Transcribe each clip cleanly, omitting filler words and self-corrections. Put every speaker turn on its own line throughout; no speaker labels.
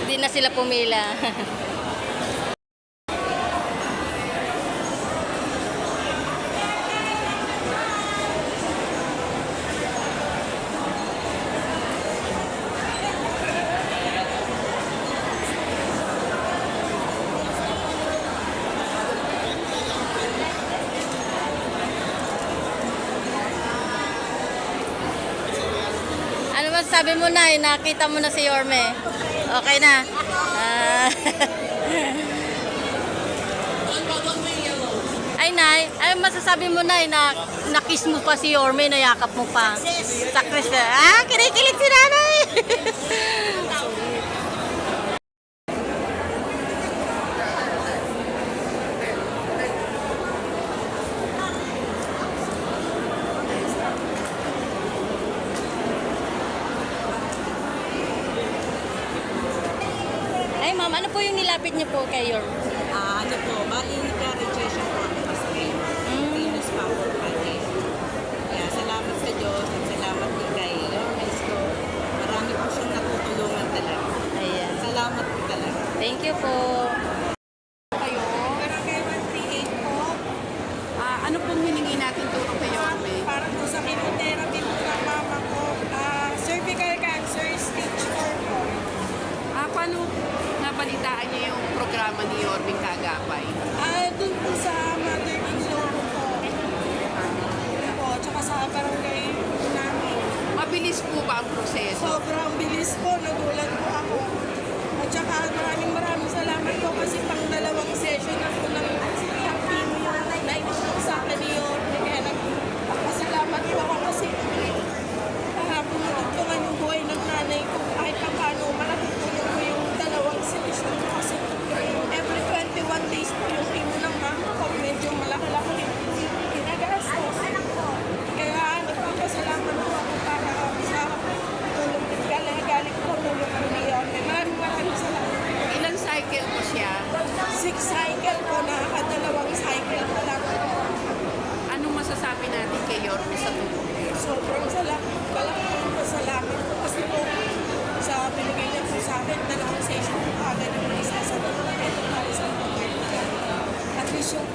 Hindi na sila pumila. Ano masasabi mo na? Nakita mo na si Yorme. Okay na. Ay, Nay, ano masasabi mo na na-kiss mo pa si Yorme, nayakap mo pa. Success. Kinikilig si Nanay. Ay, ma'am, ano po yung nilapit niyo po kay Yorme?
Ano po, bali nagka-registration po ako kasi famous pa po pati. Kaya salamat sa Diyos at salamat din kay Yormesko. Marami po siyang natutulungan talaga.
Ayan.
Salamat po talaga.
Thank you po.
Kayo, Barangay 138 po. Ano pong hiningi natin tulong kay Yorme?
Para po sa chemotherapy po ng mama ko, cervical cancer, stage 4 po.
Paano nabalitaan niyo yung programa ni Yorme Kagapay?
Doon po sa mother-in-law ko po. Po, tsaka sa barangay namin.
Mabilis po ba ang proseso?
Sobrang bilis po, nagulat po ako. At saka maraming salamat po kasi pang dalawang session na po ng chemo yung nainusok sa akin ni Yorme. Kaya nagpasalamat po ako kasi pumuntungan yung buhay ng nanay ko kahit pa paano malaki po yung dalawang session ko kasi every 21 days po yung chemo ng mama ko. Medyo malaki-laki yung ginagastos. Kaya nagpapasalamat po ako para sa tulong galing po tulong po ni Yorme. Maraming salamat.
Ilang cycle po siya?
6 cycle po, nakakadalawang cycle po lang po.
Anong masasabi natin kay Yorme sa tulong?
Sobrang salamat. Malaking pasalamat po kasi po sa binigay niya po sa akin, dalawang session po agad yung isasagot ko ito para sa mga at least yung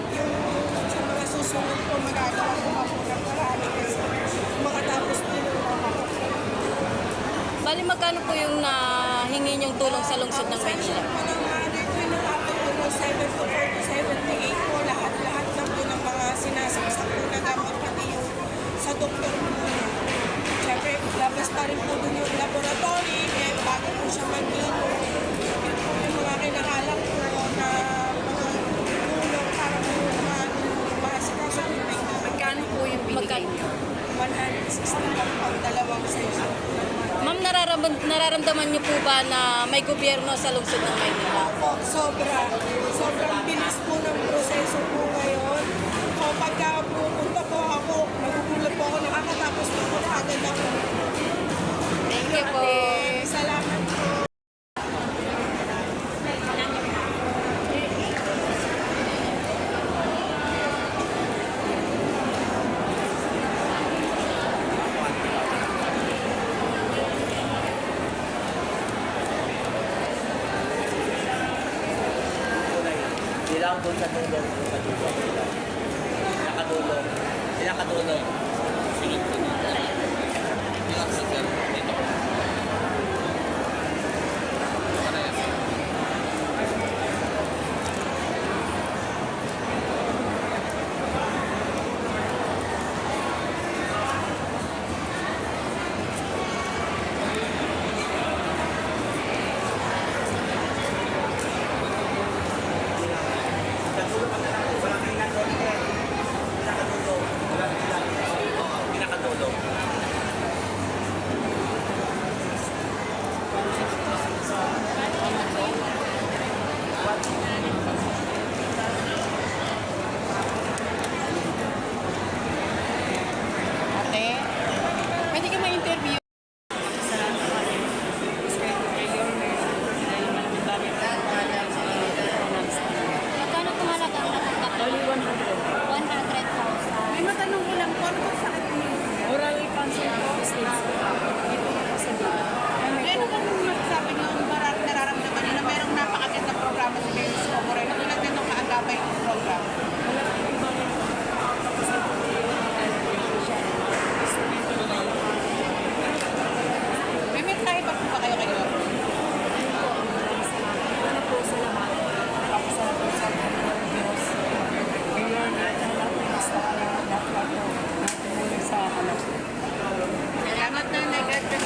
sa mga susunod po magagawa ko ako ng marami kasi makatapos po yung mga
Bali, magkano po yung nahingi niyong tulong sa lungsod ng Maynila?
po ng mother ko yung nakapagpuno 7 to 4 to 78 po lahat na po ng mga sinasaksak po na gamot pati yung sa doktor po na. Siyempre, labas pa rin po dun yung laboratory eh, bago po siya mag-ino. Yun po yung mga kinakalang po na mga tulong para po maasikaso po na ito.
Magkano po yung binigay niyo?
160 lang po ang dalawang session.
Ma'am, nararamdaman niyo po ba na may gobyerno sa lungsod ng Maynila?
Po, sobrang bilis po ng proseso po ngayon. So, pagka pupunta po ako, magugulat po ako, nakakatapos po ako agad ako.
Thank you po.
Salamat po.
Ilang doon sa tulong, Nakatulong. Sige po. Ilang sa sir, dito.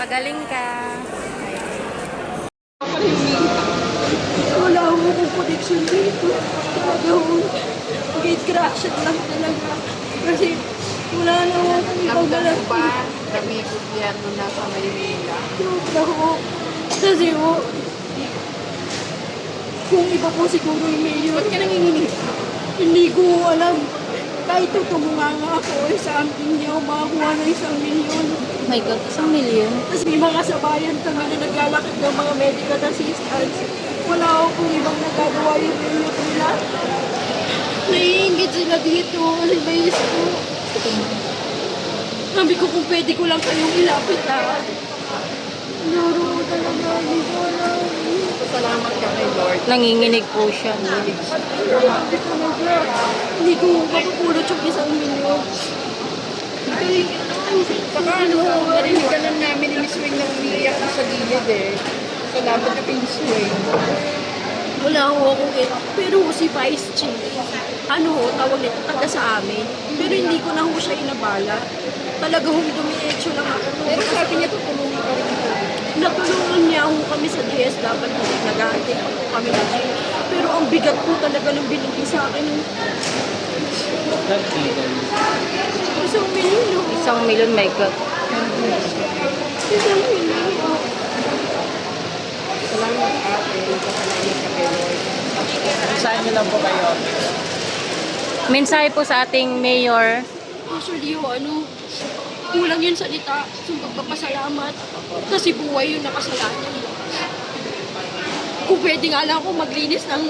Magaling ka.
Wala akong connection dito. Talaga akong gate crashed lang talaga. Kasi wala na akong ibang malapit.
Kami gobyerno na sa Maynila.
Ako. Kasi kung iba po siguro yung mayor. Ba't ka nanginginig? Hindi ko alam. Kahit tumunga nga ako sa amin niya, makakuha ng 1 milyon.
Oh my God, 1 million.
Tapos may mga kasabayan kami na naglalakad ng mga medical assistance. Wala akong ibang nagagawa yung mayor nila. Naiingit sila dito kasi may isko. Sabi ko kung pwede ko lang kayong ilapit ha. Laro talaga, hindi ko alam.
Salamat ka kay Lord.
Nanginginig po siya.
Grabe talaga. Hindi ko mapupulot yung 1 milyon.
Saka narinig ka lang namin ni Miss Wing na umiiyak na sa gilid eh. Salamat ka kay Miss Wing.
Wala ho akong pero si Vice Chief, tawag nito, taga sa amin. Pero hindi ko na ho siya inabala. Talaga dumiretso lang ako.
Pero sabi niya tutulungan ka rin ito.
Natulungan niya ako kami sa DSW, nag-aantay pa po kami na jeep. Pero ang bigat po talaga ng binigay sa akin. Isang milyon.
1 million, my God.
1 milyon.
Salamat ate. Salamat ka kay Lord.
Saan niyo lang po kayo?
Mensahe po sa ating mayor.
Actually, kulang yun salita sa pagpapasalamat. Kasi buhay yung nakasalanan. Kung pwede nga lang ako maglinis ng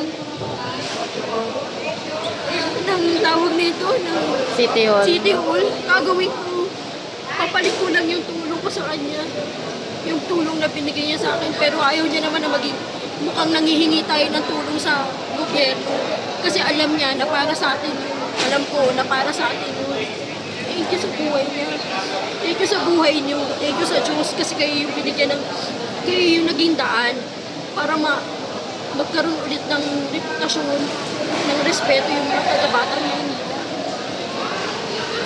tawag nito, ng
City Hall.
City Hall, gagawin ko. Papalit ko lang yung tulong ko sa kanya. Yung tulong na binigay niya sa akin. Pero ayaw niya naman na maging mukhang nangihingi tayo ng tulong sa gobyerno. Kasi alam niya na para sa atin yun. Alam ko na para sa atin yun. Thank you sa buhay niya. Thank you sa buhay niyo. Thank you sa Diyos kasi kayo yung binigyan kayo yung naging daan para magkaroon ulit ng reputasyon, ng respeto yung mga taga-batang yun.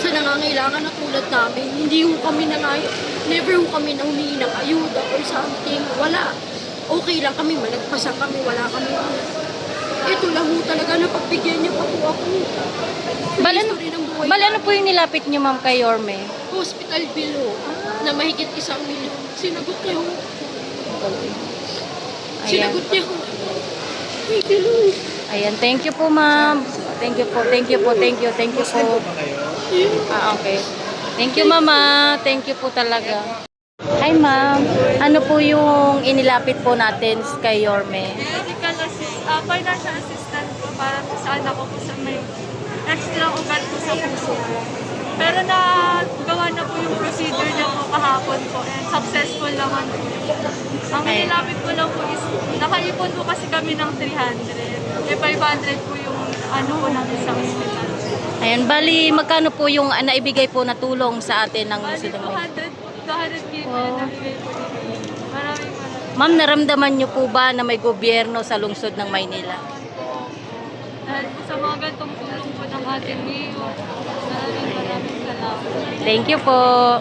Sa nangangailangan na tulad namin, hindi ho kami never ho kami na humingi ng ayuda or something. Wala. Okay lang kami, malagpasan kami, wala kami. Ito lang ho talaga na pagbigyan niya pa po ako.
Bale, ano po yung nilapit niyo, ma'am, kay Yorme?
Hospital bill ho, na mahigit 1 milyon. Sinagot niya ho.
Ayan.
Sinagot niya ho. Thank you, Lord.
Ayan, thank you po, ma'am. Thank you po. Okay. Thank you, mama. Thank you po talaga. Hi, ma'am. Ano po yung inilapit po natin kay Yorme?
Financial assistance po para po sa anak ko po sa may extra ugat po sa puso ko. Pero nagawa na po yung procedure niya po kahapon po and successful naman po. Ang inilapit ko lang po is, nakaipon po kasi kami ng 300. 500 po yung po ng isang hospital.
Ayan, bali, magkano po yung naibigay po na tulong sa atin ng
Bali
Lungsod ng Maynila?
200k po na nabigay po dito. Maraming.
Ma'am, naramdaman niyo po ba na may gobyerno sa lungsod ng Maynila?
Dahil po sa mga gantong tulong po ng ating mayor. Maraming salamat.
Thank you po.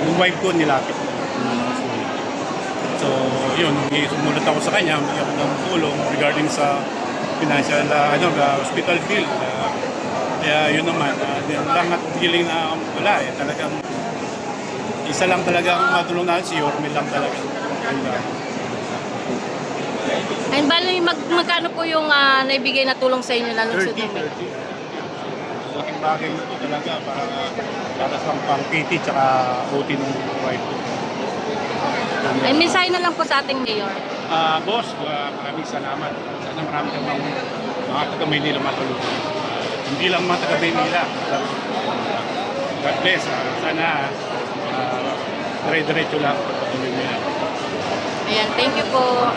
Yung wife ko nilapit ko. So, yun, sumulat ako sa kanya, bigyan ko ng tulong regarding sa financial, hospital bill. Kaya yun naman, lang at feeling na wala talagang isa lang talagang matulong natin, si Yorme lang talaga.
Ayun, bali, magkano po yung naibigay na tulong sa inyo ng lungsod ng Maynila?
30. Laking bagay nito talaga para sa pang PT tsaka OT ng wife ko.
Ay, mensahe na lang po sa ating mayor.
Boss, maraming salamat. Sana marami kang mga taga-Maynila matulungan. Hindi lang mga taga-Maynila. God bless. Sana dire-diretso lang.
Ayan, thank you po.